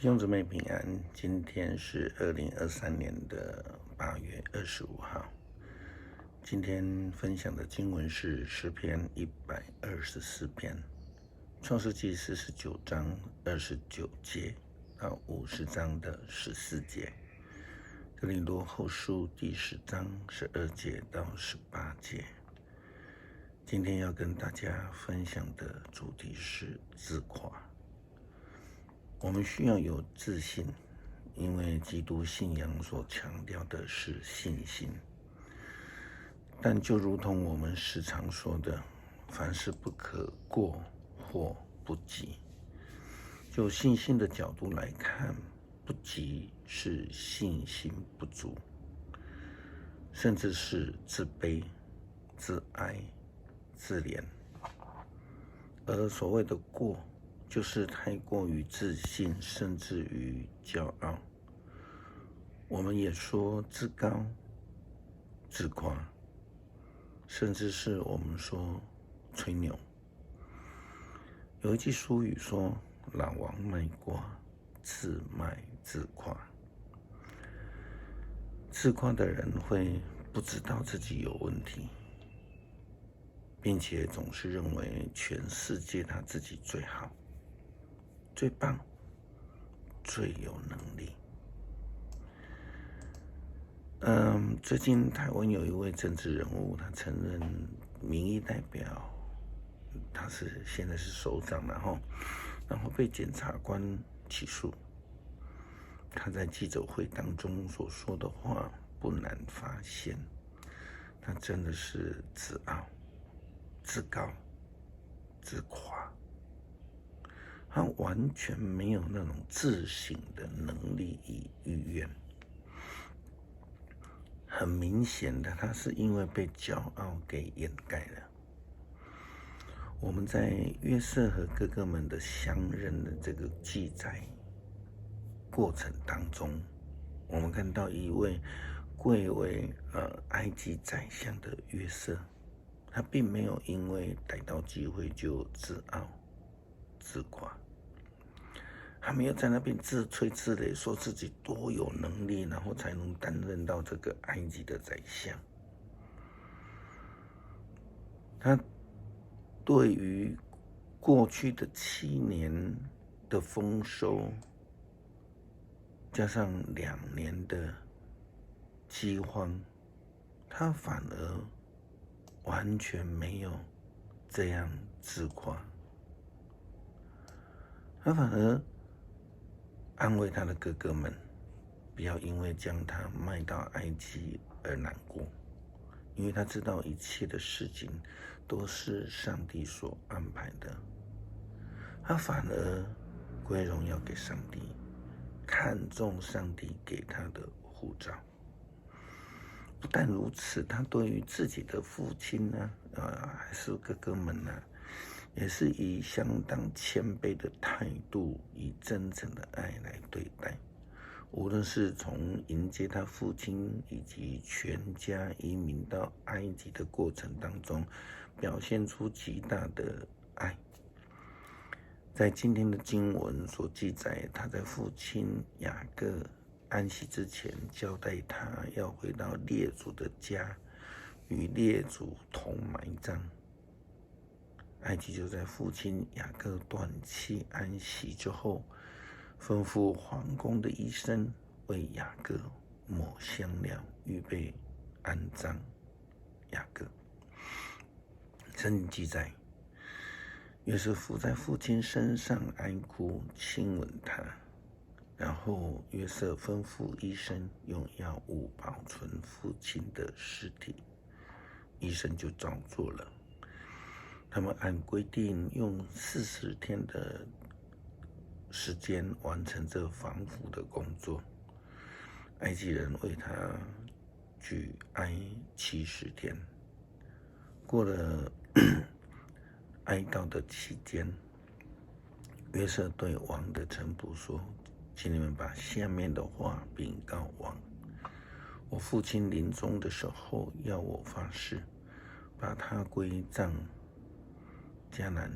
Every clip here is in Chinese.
弟兄姊妹平安，今天是2023年的8月25号。今天分享的经文是诗篇124篇，创世纪49章29节到50章的14节，哥林多后书第10章12节到18节。今天要跟大家分享的主题是自夸。我们需要有自信，因为基督信仰所强调的是信心。但就如同我们时常说的，凡事不可过或不及。就信心的角度来看，不及是信心不足，甚至是自卑、自哀、自怜。而所谓的过，就是太过于自信，甚至于骄傲。我们也说自高、自夸，甚至是我们说吹牛。有一句俗语说：“老王卖瓜，自卖自夸。”自夸的人会不知道自己有问题，并且总是认为全世界他自己最好、最棒、最有能力。最近台湾有一位政治人物，他承认民意代表，他现在是首长，然后被检察官起诉。他在记者会当中所说的话不难发现，他真的是自傲、自高、自夸。他完全没有那种自省的能力与意愿。很明显的，他是因为被骄傲给掩盖了。我们在约瑟和哥哥们的相认的这个记载过程当中，我们看到一位贵为埃及宰相的约瑟，他并没有因为逮到机会就自傲自夸，他没有在那边自吹自擂，说自己多有能力，然后才能担任到这个埃及的宰相。他对于过去的7年的丰收，加上2年的饥荒，他反而完全没有这样自夸，他反而安慰他的哥哥们，不要因为将他卖到埃及而难过，因为他知道一切的事情都是上帝所安排的。他反而归荣耀给上帝，看重上帝给他的呼召。不但如此，他对于自己的父亲呢，还是哥哥们呢，也是以相当谦卑的态度，以真诚的爱来对待。无论是从迎接他父亲以及全家移民到埃及的过程当中，表现出极大的爱。在今天的经文所记载，他在父亲雅各安息之前，交代他要回到列祖的家，与列祖同埋葬。埃及就在父亲雅各短期安息之后，吩咐皇宫的医生为雅各抹香料，预备安葬雅各。圣经记载，约瑟伏在父亲身上哀哭，亲吻他。然后约瑟吩咐医生用药物保存父亲的尸体，医生就照做了。他们按规定用40天的时间完成这防腐的工作。埃及人为他举哀70天。过了哀悼的期间，约瑟对王的臣仆说：“请你们把下面的话禀告王。我父亲临终的时候要我发誓，把他归葬迦南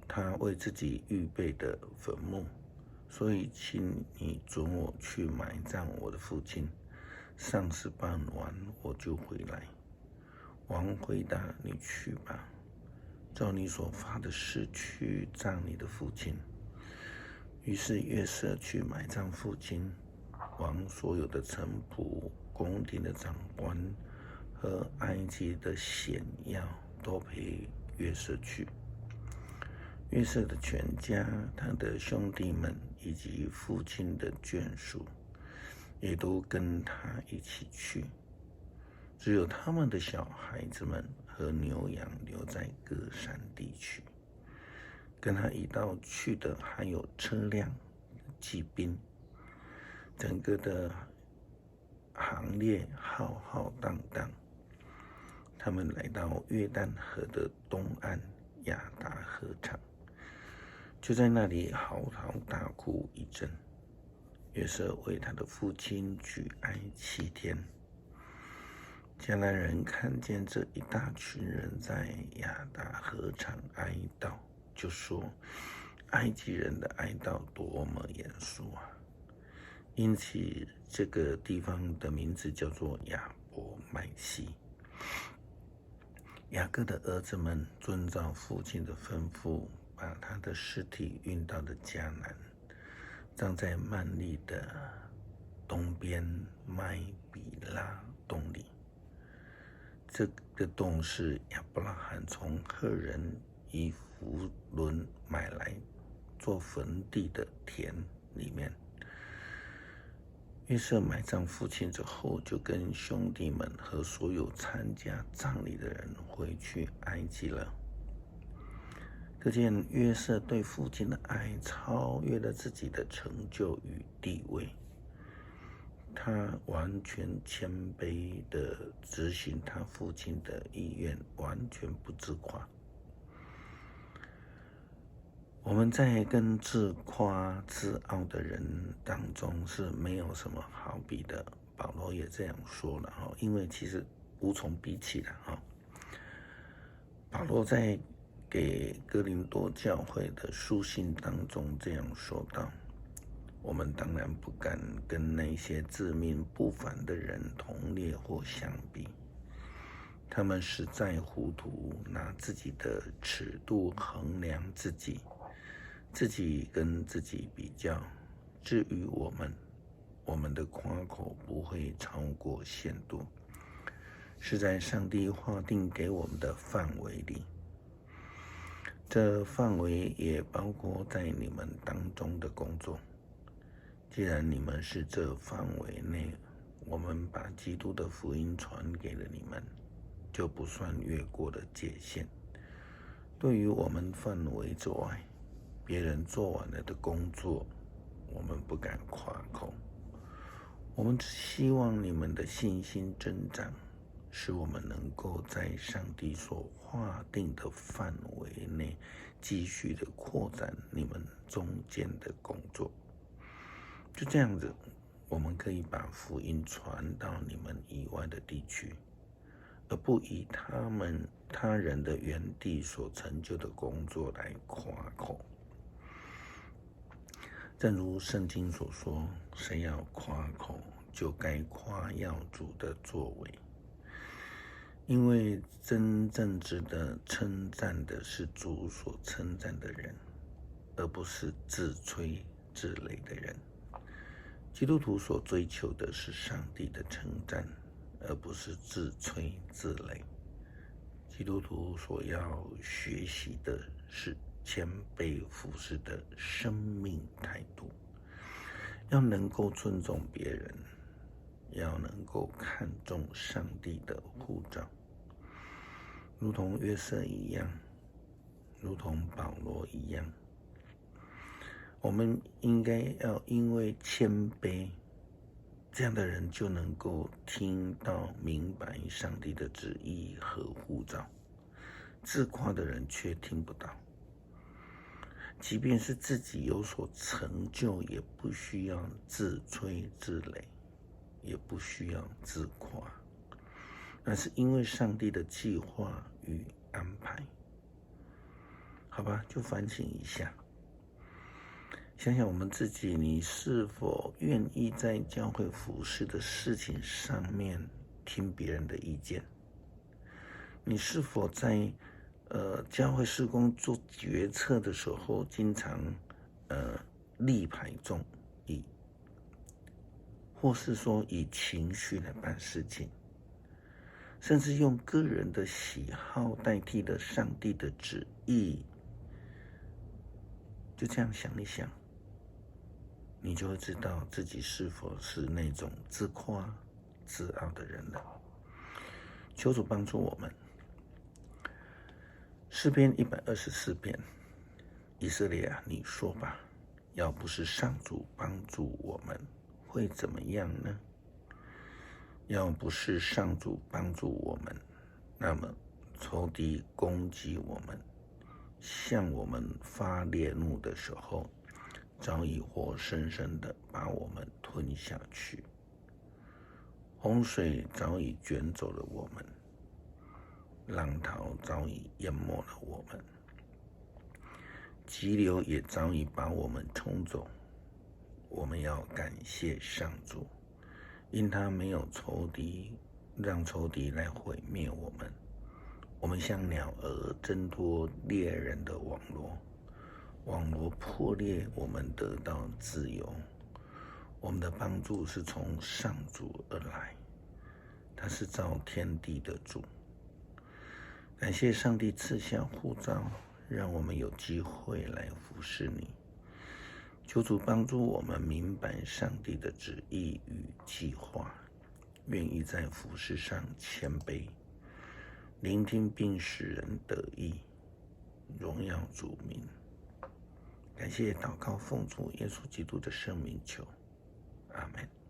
他为自己预备的坟墓，所以请你准我去埋葬我的父亲，丧事办完我就回来。王回答：你去吧，照你所发的誓去葬你的父亲。于是约瑟去埋葬父亲，王所有的臣仆、宫廷的长官和埃及的显要都陪约瑟去。约瑟的全家、他的兄弟们以及父亲的眷属，也都跟他一起去。只有他们的小孩子们和牛羊留在各山地区。跟他一道去的还有车辆、骑兵，整个的行列浩浩荡荡。他们来到约旦河的东岸亚达河场，就在那里嚎啕大哭一阵。约瑟为他的父亲举哀7天。迦南人看见这一大群人在亚达河场哀悼，就说：埃及人的哀悼多么严肃啊！因此这个地方的名字叫做亚伯麦西。雅各的儿子们遵照父亲的吩咐，把他的尸体运到了迦南，葬在曼利的东边麦比拉洞里。这个洞是亚伯拉罕从赫人以弗伦买来做坟地的田里面。约瑟埋葬父亲之后，就跟兄弟们和所有参加葬礼的人回去埃及了。可见约瑟对父亲的爱超越了自己的成就与地位，他完全谦卑地执行他父亲的意愿，完全不自夸。我们在跟自夸自傲的人当中是没有什么好比的，保罗也这样说了，因为其实无从比起了。保罗在给哥林多教会的书信当中这样说道：我们当然不敢跟那些自命不凡的人同列或相比，他们实在糊涂，拿自己的尺度衡量自己跟自己比较。至于我们的夸口不会超过限度，是在上帝划定给我们的范围里。这范围也包括在你们当中的工作。既然你们是这范围内，我们把基督的福音传给了你们，就不算越过了界限。对于我们范围之外，别人做完了的工作，我们不敢夸口。我们只希望你们的信心增长，使我们能够在上帝所划定的范围内继续的扩展你们中间的工作。就这样子，我们可以把福音传到你们以外的地区，而不以他人的原地所成就的工作来夸口。正如圣经所说，谁要夸口，就该夸耀主的作为。因为真正值得称赞的是主所称赞的人，而不是自吹自擂的人。基督徒所追求的是上帝的称赞，而不是自吹自擂。基督徒所要学习的是谦卑服侍的生命态度，要能够尊重别人，要能够看重上帝的呼召，如同约瑟一样，如同保罗一样。我们应该要因为谦卑，这样的人就能够听到明白上帝的旨意和呼召，自夸的人却听不到。即便是自己有所成就，也不需要自吹自擂，也不需要自夸，那是因为上帝的计划与安排。好吧，就反省一下。想想我们自己，你是否愿意在教会服事的事情上面听别人的意见？你是否在教会事工做决策的时候，经常力排众议，或是说以情绪来办事情，甚至用个人的喜好代替了上帝的旨意？就这样想一想，你就会知道自己是否是那种自夸、自傲的人了。求主帮助我们。诗篇124篇，以色列啊，你说吧，要不是上主帮助我们，会怎么样呢？要不是上主帮助我们，那么仇敌攻击我们，向我们发烈怒的时候，早已活生生的把我们吞下去。洪水早已卷走了我们，浪涛早已淹没了我们，急流也早已把我们冲走。我们要感谢上主，因他没有让仇敌来毁灭我们。我们像鸟儿挣脱猎人的网罗，网罗破裂，我们得到自由。我们的帮助是从上主而来，他是造天地的主。感谢上帝赐下呼召，让我们有机会来服侍你。求主帮助我们明白上帝的旨意与计划，愿意在服事上谦卑，聆听并使人得益，荣耀主名。感谢祷告奉主耶稣基督的圣名求，阿们。